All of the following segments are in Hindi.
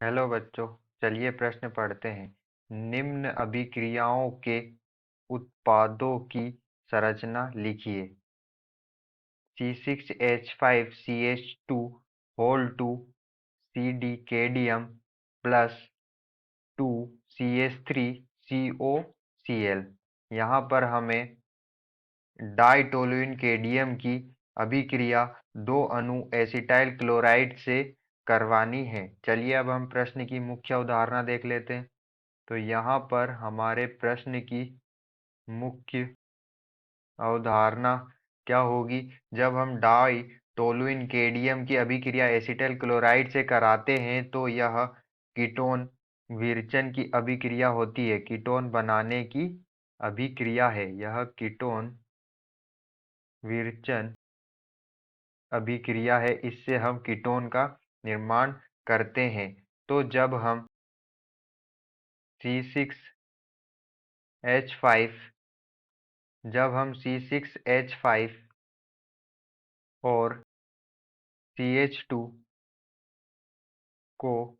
हेलो बच्चों, चलिए प्रश्न पढ़ते हैं। निम्न अभिक्रियाओं के उत्पादों की संरचना लिखिए। C6H5CH2 whole 2 CdKdm plus 2CH3COCl। यहाँ पर हमें डाइटोलुइन केडियम की अभिक्रिया दो अणु एसिटाइल क्लोराइड से करवानी है। चलिए अब हम प्रश्न की मुख्य अवधारणा देख लेते हैं। तो यहाँ पर हमारे प्रश्न की मुख्य अवधारणा क्या होगी? जब हम डाई टोलुइन केडियम की अभिक्रिया एसिटाइल क्लोराइड से कराते हैं तो यह कीटोन विरचन की अभिक्रिया होती है। कीटोन बनाने की अभिक्रिया है, यह कीटोन विरचन अभिक्रिया है। इससे हम कीटोन का निर्माण करते हैं। तो जब हम C6H5 और CH2 को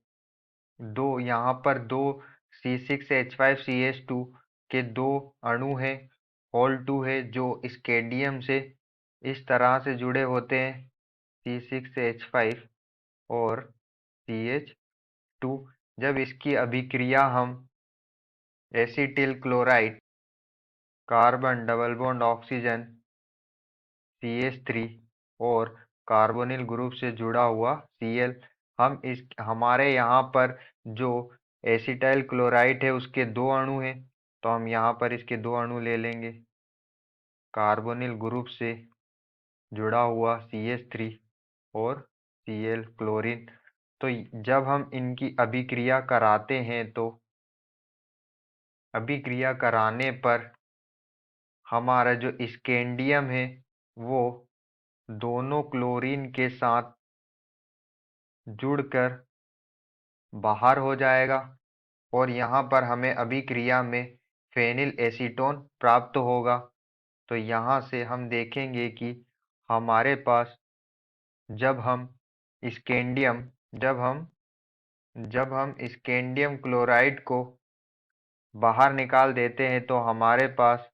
यहाँ पर दो C6H5CH2 के दो अणु हैं, होल 2 है, जो इस केडियम से इस तरह से जुड़े होते हैं, C6H5 और CH2। जब इसकी अभिक्रिया हम acetyl chloride carbon double bond oxygen CH3 और कार्बोनिल ग्रुप से जुड़ा हुआ Cl, हम इस हमारे यहाँ पर जो एसिटाइल क्लोराइड है उसके दो अणु हैं, तो हम यहाँ पर इसके दो अणु ले लेंगे। कार्बोनिल ग्रुप से जुड़ा हुआ CH3 और Cl क्लोरीन। तो जब हम इनकी अभिक्रिया कराते हैं तो अभिक्रिया कराने पर हमारा जो स्कैंडियम है वो दोनों क्लोरीन के साथ जुड़कर बाहर हो जाएगा और यहाँ पर हमें अभिक्रिया में फेनिल एसीटोन प्राप्त होगा। तो यहाँ से हम देखेंगे कि हमारे पास जब हम स्कैंडियम जब हम स्कैंडियम क्लोराइड को बाहर निकाल देते हैं तो हमारे पास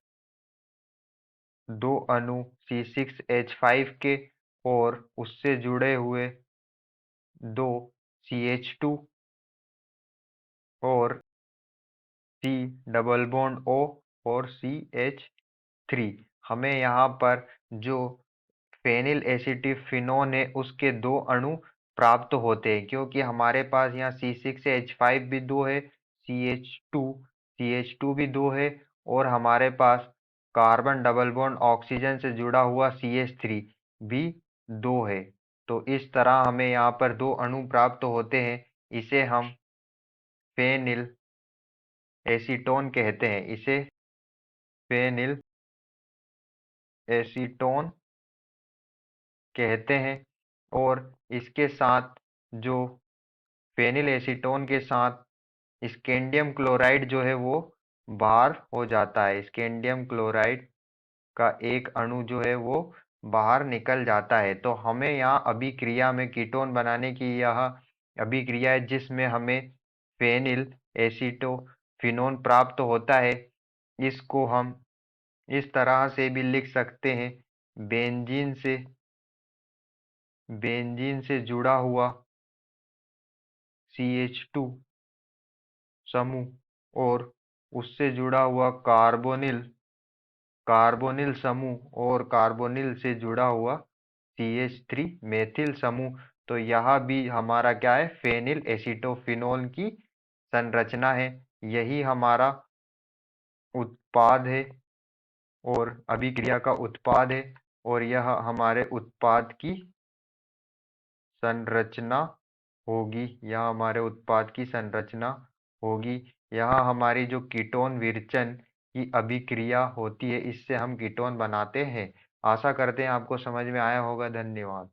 दो अणु C6H5 के और उससे जुड़े हुए दो CH2 और C डबल बॉन्ड O और CH3। हमें यहाँ पर जो फेनिल एसिटिफिनोन है उसके दो अणु प्राप्त होते हैं, क्योंकि हमारे पास यहाँ C6H5 भी दो है, CH2 भी दो है और हमारे पास कार्बन डबल बॉन्ड ऑक्सीजन से जुड़ा हुआ CH3 भी दो है। तो इस तरह हमें यहाँ पर दो अणु प्राप्त होते हैं। इसे हम फेनिल एसीटोन कहते हैं। इसे फेनिल एसीटोन कहते हैं। और इसके साथ जो फेनिल एसीटोन के साथ स्कैंडियम क्लोराइड जो है वो बाहर हो जाता है। स्कैंडियम क्लोराइड का एक अणु जो है वो बाहर निकल जाता है। तो हमें यहाँ अभिक्रिया में कीटोन बनाने की यह अभिक्रिया है जिसमें हमें फेनिल एसीटोफिनोन प्राप्त होता है। इसको हम इस तरह से भी लिख सकते हैं, बेंजीन से जुड़ा हुआ CH2 समूह और उससे जुड़ा हुआ कार्बोनिल समूह और कार्बोनिल से जुड़ा हुआ CH3 मेथिल समूह। तो यह भी हमारा क्या है? फेनिल एसीटोफिनोल की संरचना है। यही हमारा उत्पाद है और अभिक्रिया का उत्पाद है और यह हमारे उत्पाद की संरचना होगी। यह हमारे उत्पाद की संरचना होगी। यह हमारी जो कीटोन विरचन की अभिक्रिया होती है, इससे हम कीटोन बनाते हैं। आशा करते हैं आपको समझ में आया होगा। धन्यवाद।